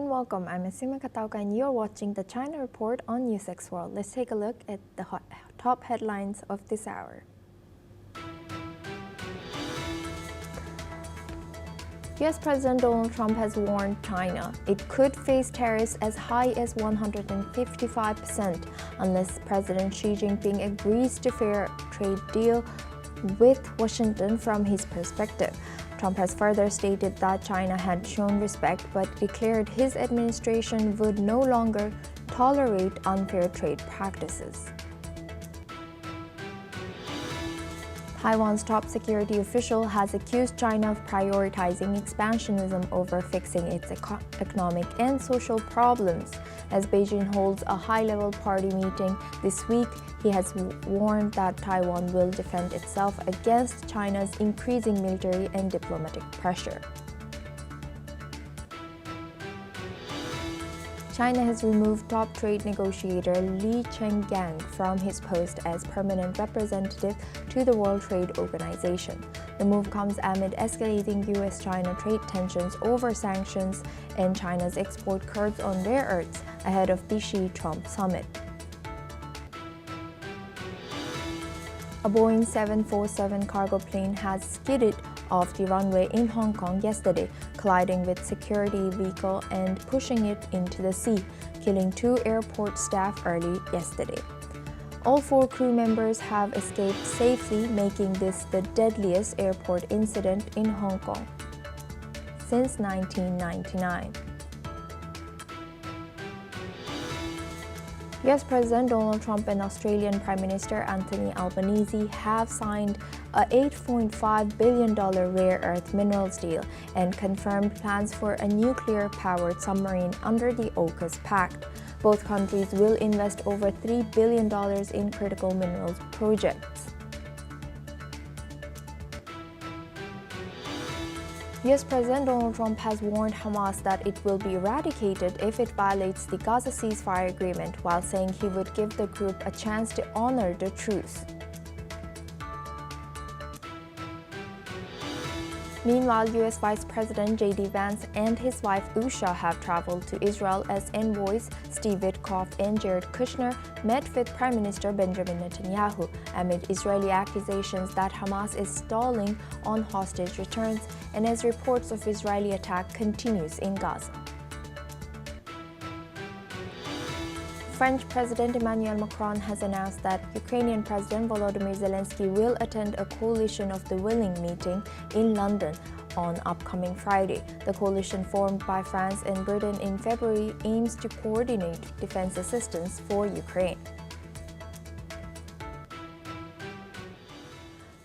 and welcome. I'm Asima Katauka and you're watching the China Report on NewsX World. Let's take a look at the top headlines of this hour. US President Donald Trump has warned China it could face tariffs as high as 155% unless President Xi Jinping agrees to fair trade deal with Washington from his perspective. Trump has further stated that China had shown respect but declared his administration would no longer tolerate unfair trade practices. Taiwan's top security official has accused China of prioritizing expansionism over fixing its economic and social problems. As Beijing holds a high-level party meeting this week, he has warned that Taiwan will defend itself against China's increasing military and diplomatic pressure. China has removed top trade negotiator Li Chenggang from his post as permanent representative to the World Trade Organization. The move comes amid escalating US-China trade tensions over sanctions and China's export curbs on rare earths ahead of the Xi-Trump summit. A Boeing 747 cargo plane has skidded off the runway in Hong Kong yesterday, colliding with security vehicle and pushing it into the sea, killing 2 airport staff early yesterday. All 4 crew members have escaped safely, making this the deadliest airport incident in Hong Kong since 1999. US President Donald Trump and Australian Prime Minister Anthony Albanese have signed a $8.5 billion rare earth minerals deal and confirmed plans for a nuclear-powered submarine under the AUKUS pact. Both countries will invest over $3 billion in critical minerals projects. US President Donald Trump has warned Hamas that it will be eradicated if it violates the Gaza ceasefire agreement, while saying he would give the group a chance to honor the truce. Meanwhile, US Vice President J.D. Vance and his wife Usha have traveled to Israel as envoys. Steve Witkoff and Jared Kushner met with Prime Minister Benjamin Netanyahu amid Israeli accusations that Hamas is stalling on hostage returns and as reports of Israeli attack continues in Gaza. French President Emmanuel Macron has announced that Ukrainian President Volodymyr Zelensky will attend a Coalition of the Willing meeting in London on upcoming Friday. The coalition formed by France and Britain in February aims to coordinate defense assistance for Ukraine.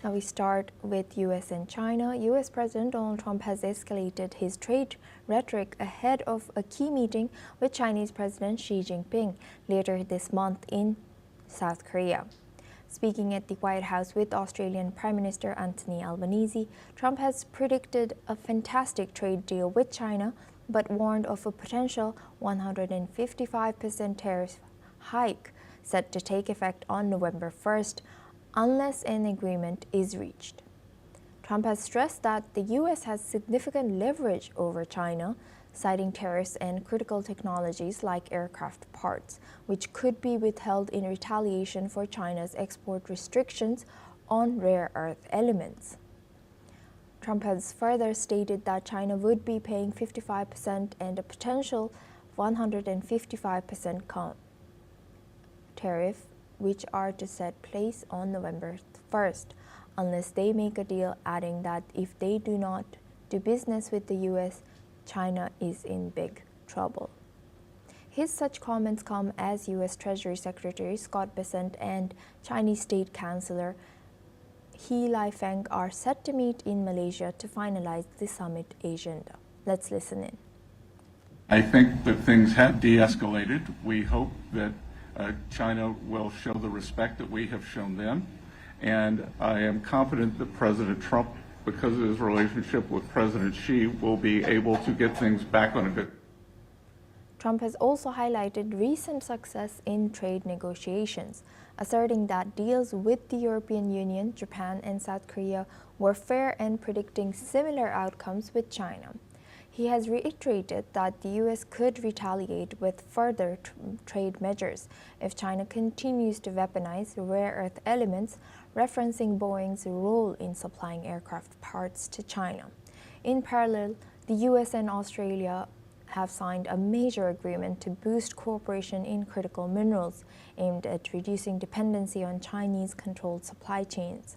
Now we start with US and China. US President Donald Trump has escalated his trade rhetoric ahead of a key meeting with Chinese President Xi Jinping later this month in South Korea. Speaking at the White House with Australian Prime Minister Anthony Albanese, Trump has predicted a fantastic trade deal with China, but warned of a potential 155% tariff hike set to take effect on November 1st. Unless an agreement is reached. Trump has stressed that the U.S. has significant leverage over China, citing tariffs and critical technologies like aircraft parts, which could be withheld in retaliation for China's export restrictions on rare earth elements. Trump has further stated that China would be paying 55% and a potential 155% tariff, which are to set place on November 1st, unless they make a deal, adding that if they do not do business with the U.S., China is in big trouble. His such comments come as U.S. Treasury Secretary Scott Bessent and Chinese State Councilor He Lifeng are set to meet in Malaysia to finalize the summit agenda. Let's listen in. I think that things have de-escalated. We hope that China will show the respect that we have shown them. And I am confident that President Trump, because of his relationship with President Xi, will be able to get things back on a good. Trump has also highlighted recent success in trade negotiations, asserting that deals with the European Union, Japan, and South Korea were fair and predicting similar outcomes with China. He has reiterated that the U.S. could retaliate with further trade measures if China continues to weaponize rare earth elements, referencing Boeing's role in supplying aircraft parts to China. In parallel, the U.S. and Australia have signed a major agreement to boost cooperation in critical minerals, aimed at reducing dependency on Chinese-controlled supply chains.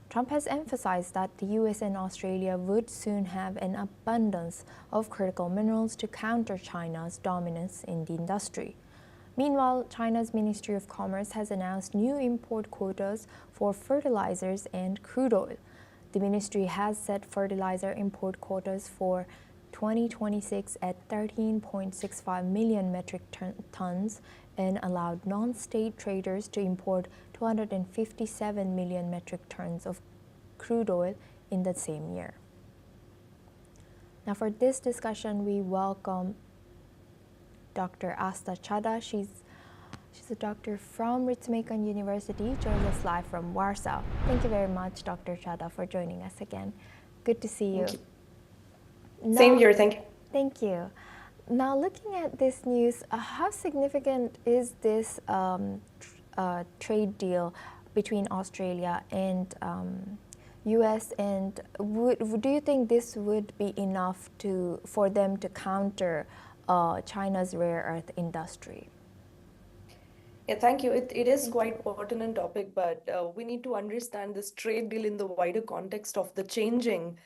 Trump has emphasized that the U.S. and Australia would soon have an abundance of critical minerals to counter China's dominance in the industry. Meanwhile, China's Ministry of Commerce has announced new import quotas for fertilizers and crude oil. The ministry has set fertilizer import quotas for 2026 at 13.65 million metric tons and allowed non-state traders to import 257 million metric tons of crude oil in the same year. Now for this discussion, we welcome Dr. Asta Chada. She's a doctor from Ritsumeikan University, joins us live from Warsaw. Thank you very much, Dr. Chada, for joining us again. Good to see you. Thank you. Same here, thank you. Thank you. Now, looking at this news, how significant is this trade deal between Australia and U.S. and do you think this would be enough for them to counter China's rare earth industry? Yeah, thank you. It is quite pertinent topic, but we need to understand this trade deal in the wider context of the changing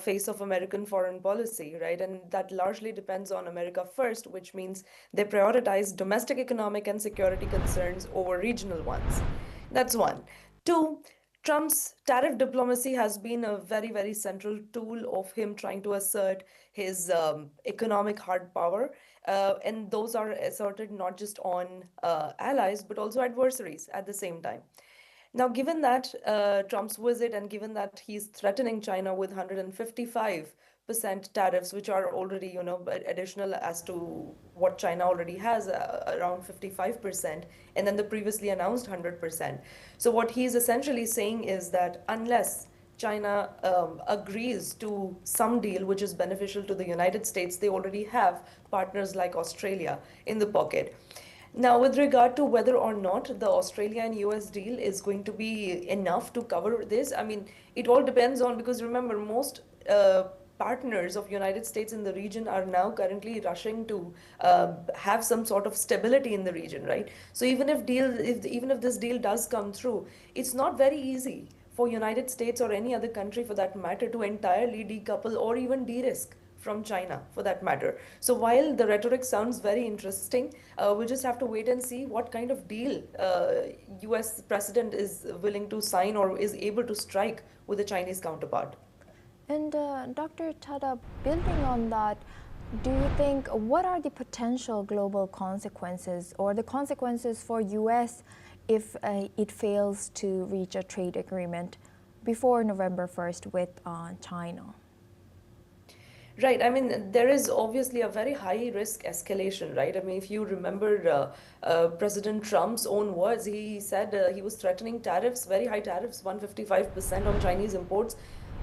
face of American foreign policy, right? And that largely depends on America first, which means they prioritize domestic economic and security concerns over regional ones. That's one. Two, Trump's tariff diplomacy has been a very, very central tool of him trying to assert his economic hard power. And those are asserted not just on allies, but also adversaries at the same time. Now, given that Trump's visit and given that he's threatening China with 155% tariffs, which are already, additional as to what China already has, around 55%, and then the previously announced 100%. So what he's essentially saying is that unless China agrees to some deal which is beneficial to the United States, they already have partners like Australia in the pocket. Now, with regard to whether or not the Australia and US deal is going to be enough to cover this, I mean, it all depends on, because remember, most partners of United States in the region are now currently rushing to have some sort of stability in the region, right? So even if this deal does come through, it's not very easy for United States or any other country for that matter to entirely decouple or even de-risk from China for that matter. So while the rhetoric sounds very interesting, we'll just have to wait and see what kind of deal US president is willing to sign or is able to strike with the Chinese counterpart. And Dr. Chada, building on that, do you think what are the potential global consequences or the consequences for US if it fails to reach a trade agreement before November 1st with China? Right. I mean, there is obviously a very high risk escalation, right? I mean, if you remember President Trump's own words, he said he was threatening tariffs, very high tariffs, 155% on Chinese imports,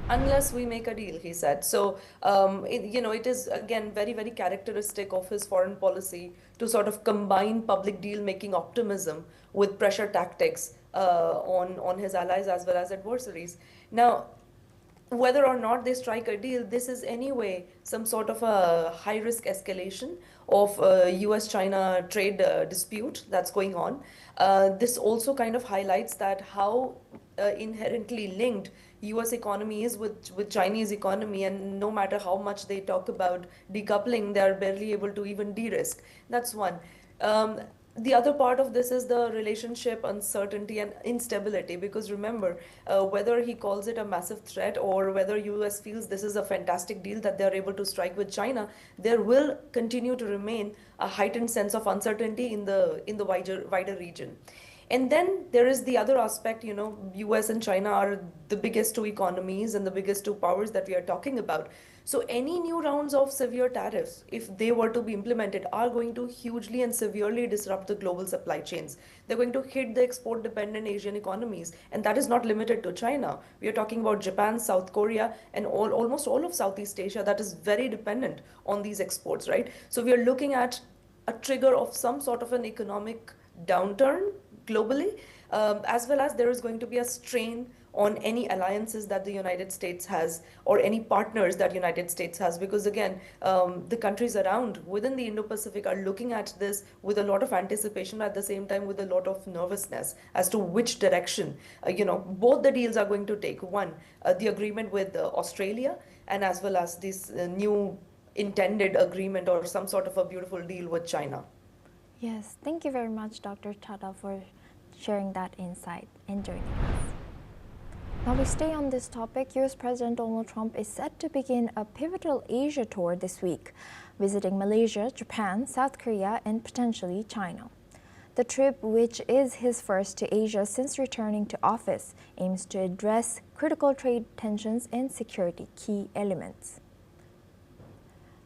unless we make a deal, he said. So, it is, again, very, very characteristic of his foreign policy to sort of combine public deal-making optimism with pressure tactics on his allies as well as adversaries. Now, whether or not they strike a deal, this is anyway some sort of a high-risk escalation of US-China trade dispute that's going on. This also kind of highlights that how inherently linked US economy is with Chinese economy, and no matter how much they talk about decoupling, they are barely able to even de-risk. That's one. The other part of this is the relationship uncertainty and instability, because remember, whether he calls it a massive threat or whether US feels this is a fantastic deal that they're able to strike with China, there will continue to remain a heightened sense of uncertainty in the wider region. And then there is the other aspect, US and China are the biggest two economies and the biggest two powers that we are talking about. So any new rounds of severe tariffs, if they were to be implemented, are going to hugely and severely disrupt the global supply chains. They're going to hit the export-dependent Asian economies, and that is not limited to China. We are talking about Japan, South Korea, and almost all of Southeast Asia that is very dependent on these exports, right? So we are looking at a trigger of some sort of an economic downturn globally, as well as there is going to be a strain on any alliances that the United States has or any partners that United States has, because again, the countries around within the Indo-Pacific are looking at this with a lot of anticipation, at the same time with a lot of nervousness as to which direction both the deals are going to take. One, the agreement with Australia, and as well as this new intended agreement or some sort of a beautiful deal with China. Yes, thank you very much, Dr. Chada, for sharing that insight and joining us. Now we stay on this topic. US President Donald Trump is set to begin a pivotal Asia tour this week, visiting Malaysia, Japan, South Korea, and potentially China. The trip, which is his first to Asia since returning to office, aims to address critical trade tensions and security key elements.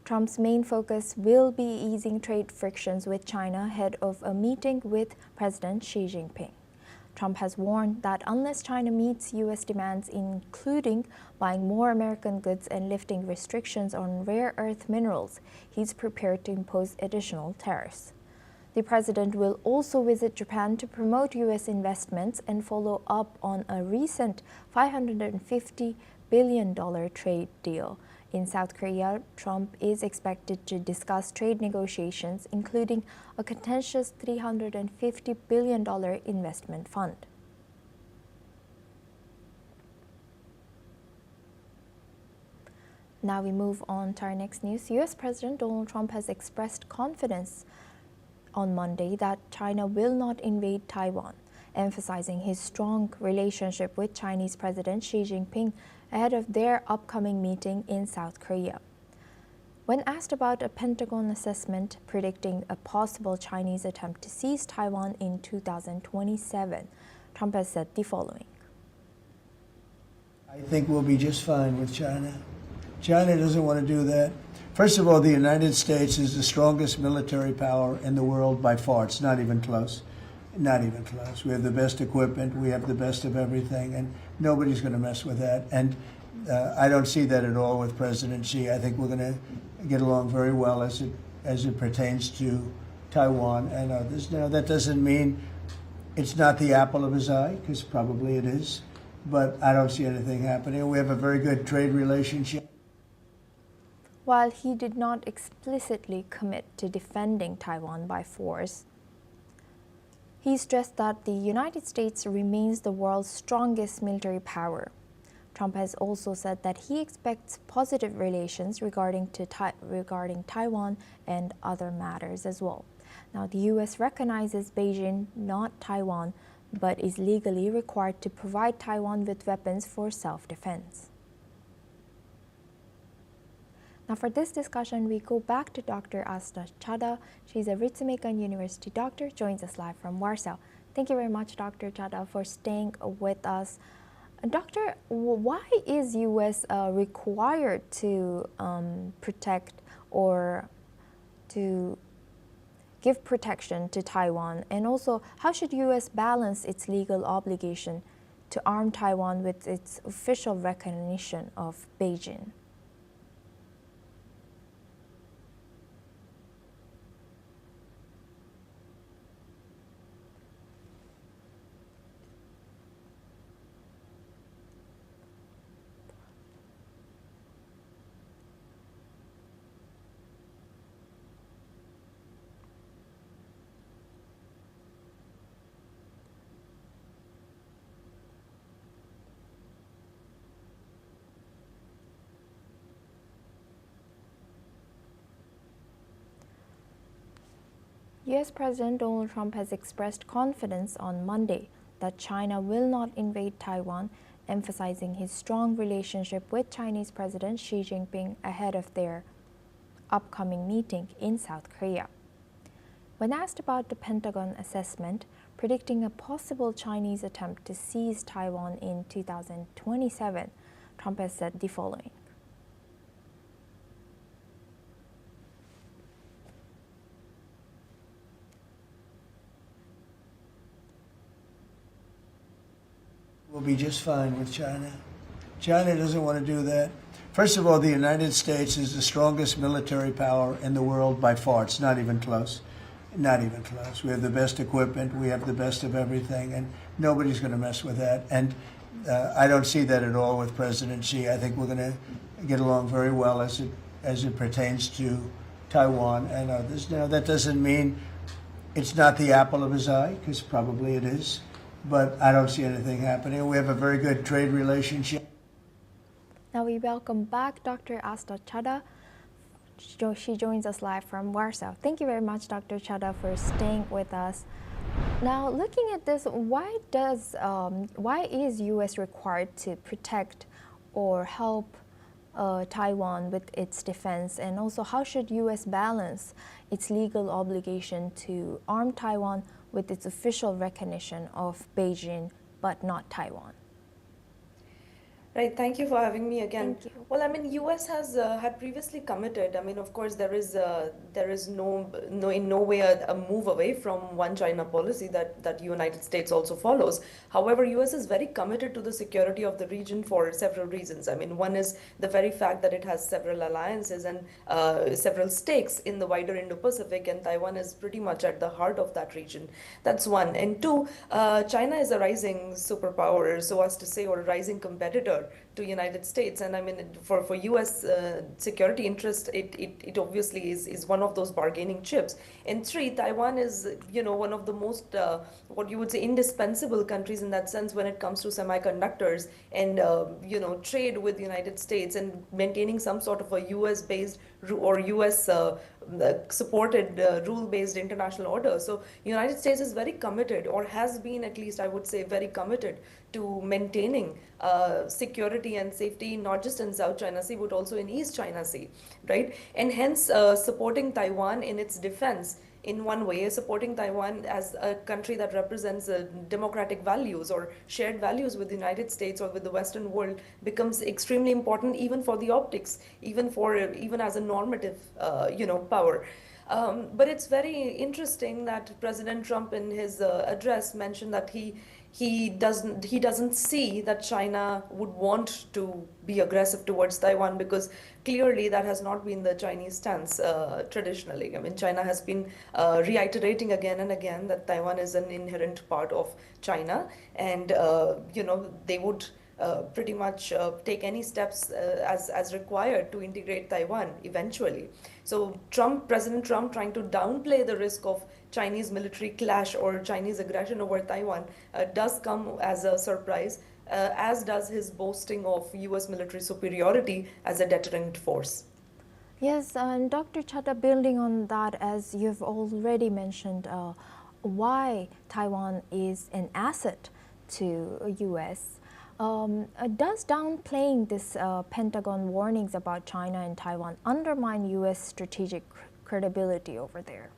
Trump's main focus will be easing trade frictions with China ahead of a meeting with President Xi Jinping. Trump has warned that unless China meets U.S. demands, including buying more American goods and lifting restrictions on rare earth minerals, he's prepared to impose additional tariffs. The president will also visit Japan to promote U.S. investments and follow up on a recent $550 billion trade deal. In South Korea, Trump is expected to discuss trade negotiations, including a contentious $350 billion investment fund. Now we move on to our next news. U.S. President Donald Trump has expressed confidence on Monday that China will not invade Taiwan, emphasizing his strong relationship with Chinese President Xi Jinping ahead of their upcoming meeting in South Korea. When asked about a Pentagon assessment predicting a possible Chinese attempt to seize Taiwan in 2027, Trump has said the following. I think we'll be just fine with China. China doesn't want to do that. First of all, the United States is the strongest military power in the world by far. It's not even close. Not even close. We have the best equipment. We have the best of everything, and nobody's going to mess with that. And I don't see that at all with President Xi. I think we're going to get along very well as it pertains to Taiwan and others. Now, that doesn't mean it's not the apple of his eye, because probably it is. But I don't see anything happening. We have a very good trade relationship. While he did not explicitly commit to defending Taiwan by force, he stressed that the United States remains the world's strongest military power. Trump has also said that he expects positive relations regarding Taiwan and other matters as well. Now, the U.S. recognizes Beijing, not Taiwan, but is legally required to provide Taiwan with weapons for self-defense. Now, for this discussion, we go back to Dr. Asta Chada. She's a Ritsumeikan University doctor, joins us live from Warsaw. Thank you very much, Dr. Chada, for staying with us. Doctor, why is U.S. required to protect or to give protection to Taiwan? And also, how should U.S. balance its legal obligation to arm Taiwan with its official recognition of Beijing? U.S. President Donald Trump has expressed confidence on Monday that China will not invade Taiwan, emphasizing his strong relationship with Chinese President Xi Jinping ahead of their upcoming meeting in South Korea. When asked about the Pentagon assessment predicting a possible Chinese attempt to seize Taiwan in 2027, Trump has said the following. We'll be just fine with China. China doesn't want to do that. First of all, the United States is the strongest military power in the world by far. It's not even close. Not even close. We have the best equipment. We have the best of everything, and nobody's going to mess with that. And I don't see that at all with President Xi. I think we're going to get along very well as it pertains to Taiwan and others. Now, that doesn't mean it's not the apple of his eye, because probably it is. But I don't see anything happening. We have a very good trade relationship. Now we welcome back Dr. Asta Chada. She joins us live from Warsaw. Thank you very much, Dr. Chada, for staying with us. Now, looking at this, why is U.S. required to protect or help Taiwan with its defense, and also how should U.S. balance its legal obligation to arm Taiwan with its official recognition of Beijing but not Taiwan? Right, thank you for having me again. Thank you. Well, I mean, U.S. has had previously committed. I mean, of course, there is in no way a move away from one China policy that United States also follows. However, U.S. is very committed to the security of the region for several reasons. I mean, one is the very fact that it has several alliances and several stakes in the wider Indo-Pacific, and Taiwan is pretty much at the heart of that region. That's one. And two, China is a rising superpower, so as to say, or a rising competitor to United States, and I mean for U.S. Security interest, it obviously is one of those bargaining chips. And three, Taiwan is one of the most what you would say indispensable countries in that sense when it comes to semiconductors and trade with the United States and maintaining some sort of a U.S. based or U.S. Supported rule-based international order. So United States is very committed, or has been at least, I would say, very committed to maintaining security and safety, not just in South China Sea, but also in East China Sea, right? And hence supporting Taiwan in its defense in one way, supporting Taiwan as a country that represents democratic values or shared values with the United States or with the Western world becomes extremely important, even for the optics, even as a normative, power. But it's very interesting that President Trump in his address mentioned that he doesn't see that China would want to be aggressive towards Taiwan, because clearly that has not been the Chinese stance traditionally. I mean, China has been reiterating again and again that Taiwan is an inherent part of China, and they would pretty much take any steps as required to integrate Taiwan eventually. So President Trump trying to downplay the risk of Chinese military clash or Chinese aggression over Taiwan does come as a surprise, as does his boasting of U.S. military superiority as a deterrent force. Yes, and Dr. Chada, building on that, as you've already mentioned, why Taiwan is an asset to U.S. Does downplaying this Pentagon warnings about China and Taiwan undermine U.S. strategic credibility over there?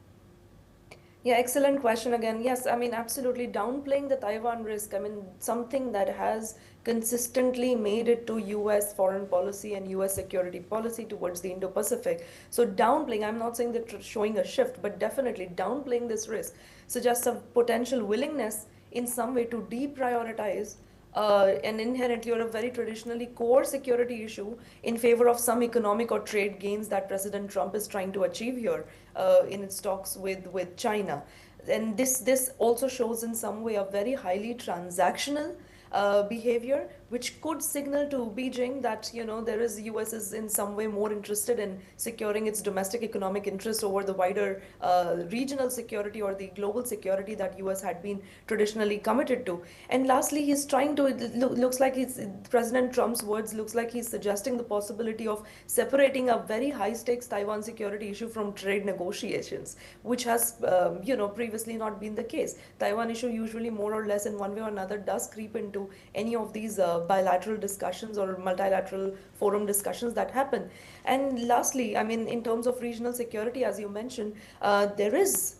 Yeah, excellent question again. Yes, I mean, absolutely. Downplaying the Taiwan risk, I mean, something that has consistently made it to U.S. foreign policy and U.S. security policy towards the Indo-Pacific. So downplaying, I'm not saying that showing a shift, but definitely downplaying this risk suggests a potential willingness in some way to deprioritize an inherently or a very traditionally core security issue in favor of some economic or trade gains that President Trump is trying to achieve here in its talks with China. And this also shows in some way a very highly transactional behavior, which could signal to Beijing that U.S. is in some way more interested in securing its domestic economic interests over the wider regional security or the global security that U.S. had been traditionally committed to. And lastly, he's trying to looks like President Trump's words looks like he's suggesting the possibility of separating a very high stakes Taiwan security issue from trade negotiations, which has previously not been the case. Taiwan issue usually more or less in one way or another does creep into any of these bilateral discussions or multilateral forum discussions that happen. And lastly, I mean, in terms of regional security, as you mentioned, there is,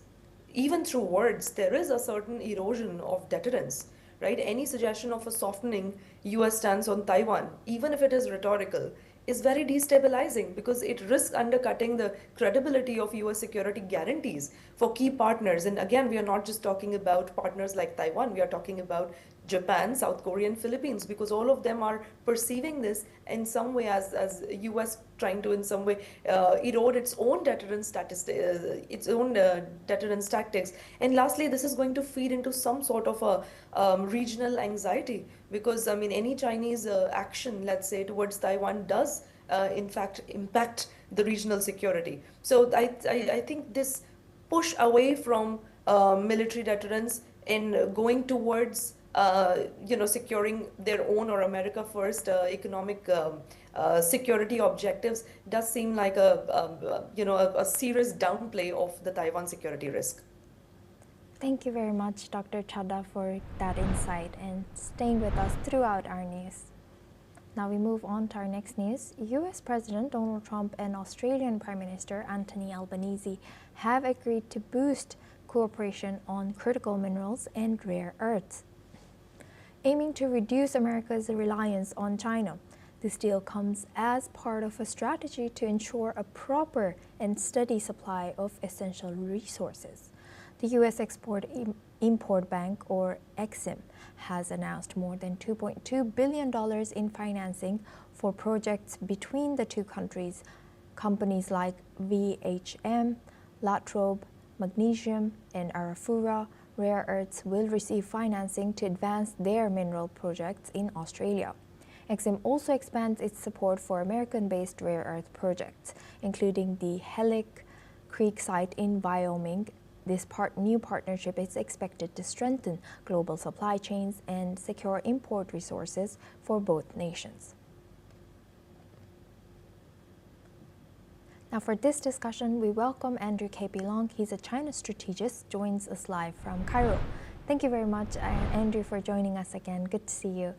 even through words, there is a certain erosion of deterrence, right? Any suggestion of a softening U.S. stance on Taiwan, even if it is rhetorical, is very destabilizing, because it risks undercutting the credibility of U.S. security guarantees for key partners. And again, we are not just talking about partners like Taiwan, we are talking about Japan, South Korea, and Philippines, because all of them are perceiving this in some way as US trying to in some way erode its own deterrence tactics. And lastly, this is going to feed into some sort of a regional anxiety, because I mean any Chinese action, let's say, towards Taiwan does in fact impact the regional security. So I think this push away from military deterrence and going towards securing their own or America first economic security objectives does seem like a serious downplay of the Taiwan security risk. Thank you very much, Dr. Chadha, for that insight and staying with us throughout our news. Now we move on to our next news. US President Donald Trump and Australian Prime Minister Anthony Albanese have agreed to boost cooperation on critical minerals and rare earths, aiming to reduce America's reliance on China. This deal comes as part of a strategy to ensure a proper and steady supply of essential resources. The U.S. Export-Import Bank, or EXIM, has announced more than $2.2 billion in financing for projects between the two countries. Companies like VHM, Latrobe, Magnesium, and Arafura Rare Earths will receive financing to advance their mineral projects in Australia. EXIM also expands its support for American-based rare earth projects, including the Hellick Creek site in Wyoming. This new partnership is expected to strengthen global supply chains and secure import resources for both nations. Now for this discussion, we welcome Andrew K.P. Long. He's a China strategist, joins us live from Cairo. Thank you very much, Andrew, for joining us again. Good to see you.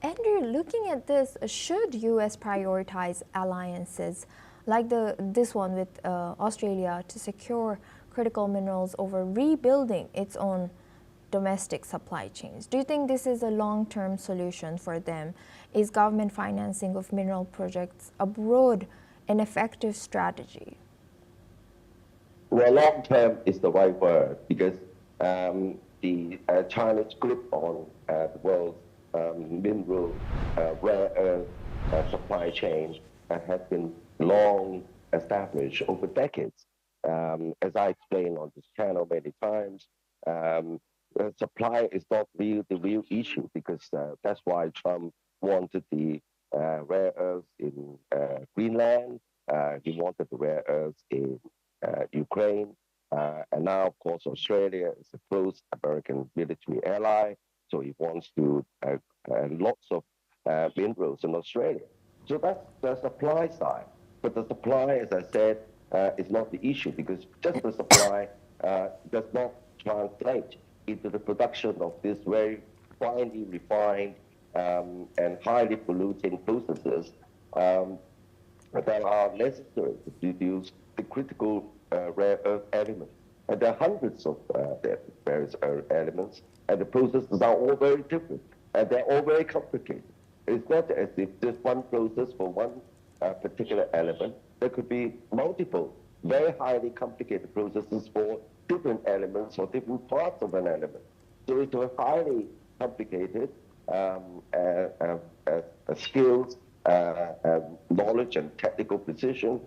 Andrew, looking at this, should U.S. prioritize alliances like this one with Australia to secure critical minerals over rebuilding its own domestic supply chains? Do you think this is a long-term solution for them? Is government financing of mineral projects abroad an effective strategy? Well, long-term is the right word, because the China's grip on the world's mineral rare earth supply chain has been long established over decades. As I explained on this channel many times, supply is not the real issue, because that's why Trump wanted the rare earths in Greenland. He wanted the rare earths in Ukraine. And now, of course, Australia is a close American military ally, so he wants to lots of minerals in Australia. So that's the supply side. But the supply, as I said, is not the issue, because just the supply does not translate into the production of these very finely refined and highly polluting processes that are necessary to produce the critical rare earth elements. And there are hundreds of various elements, and the processes are all very different, and they're all very complicated. It's not as if there's one process for one particular element. There could be multiple very highly complicated processes for different elements or different parts of an element. So it's a highly complicated skills, knowledge, and technical precision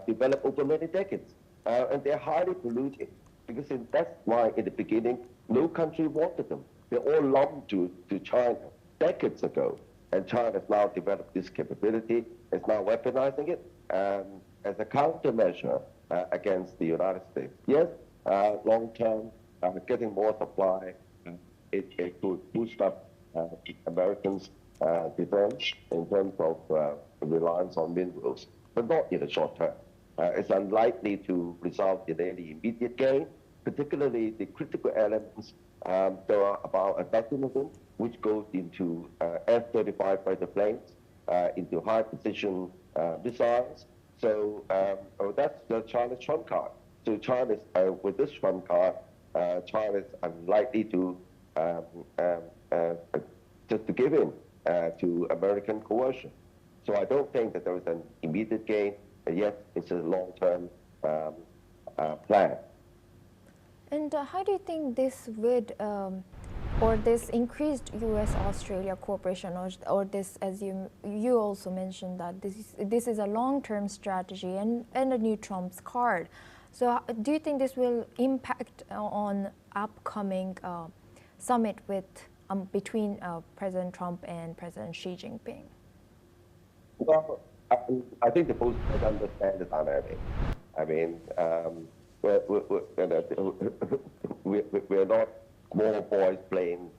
developed over many decades. And they're highly polluting, because that's why in the beginning, no country wanted them. They all lumped to China decades ago. And China has now developed this capability, is now weaponizing it as a countermeasure against the United States. Yes, long-term, getting more supply, it could boost up Americans' defense in terms of reliance on minerals, but not in the short term. It's unlikely to result in any immediate gain, particularly the critical elements. There are about a dozen of them, which goes into F-35 fighter planes, into high-precision missiles. So that's China's trump card. So China's, with this trump card, China is unlikely to just to give in to American coercion. So I don't think that there is an immediate gain, and yet it's a long-term plan. And how do you think this would or this increased U.S.-Australia cooperation, or this, as you also mentioned, that this is a long-term strategy and a new Trump's card. So do you think this will impact on upcoming summit between President Trump and President Xi Jinping? Well, I think the both sides understand the dynamic. I mean, we're not small boys playing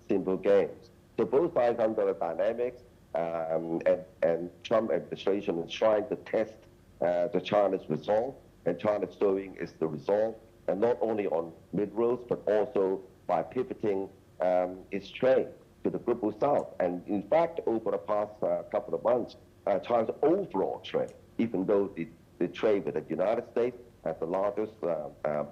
simple games. So both sides under the dynamics, and Trump administration is trying to test the China's resolve, and China's showing is the resolve, and not only on minerals, but also by pivoting its trade to the global south. And in fact, over the past couple of months, China's overall trade, even though the trade with the United States as the largest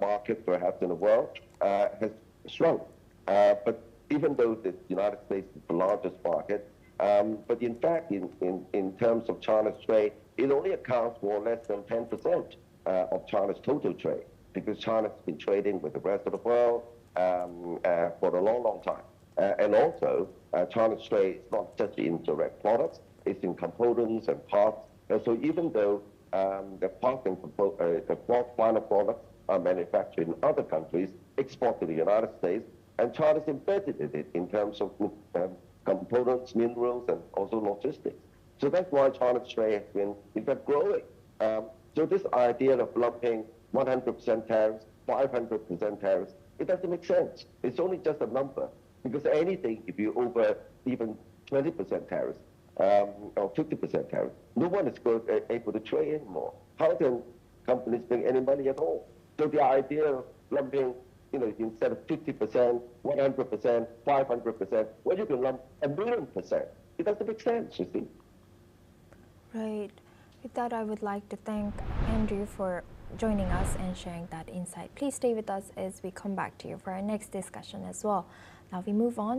market perhaps in the world, has shrunk. But even though the United States is the largest market, but in fact, in terms of China's trade, it only accounts for less than 10% of China's total trade, because China's been trading with the rest of the world for a long, long time. And also, China's trade is not just in direct products, it's in components and parts. And so even though the parts and the final products are manufactured in other countries, export to the United States, and China's embedded in it in terms of components, minerals, and also logistics. So that's why China's trade has been, in fact, growing. So this idea of lumping 100% tariffs, 500% tariffs, it doesn't make sense. It's only just a number. Because anything, if you over even 20% tariffs or 50% tariffs, no one is able to trade anymore. How can companies make any money at all? So the idea of lumping, instead of 50%, 100%, 500%, well, you can lump 1,000,000%. It doesn't make sense, you see. Right. With that, I would like to thank Andrew for joining us and sharing that insight. Please stay with us as we come back to you for our next discussion as well. Now we move on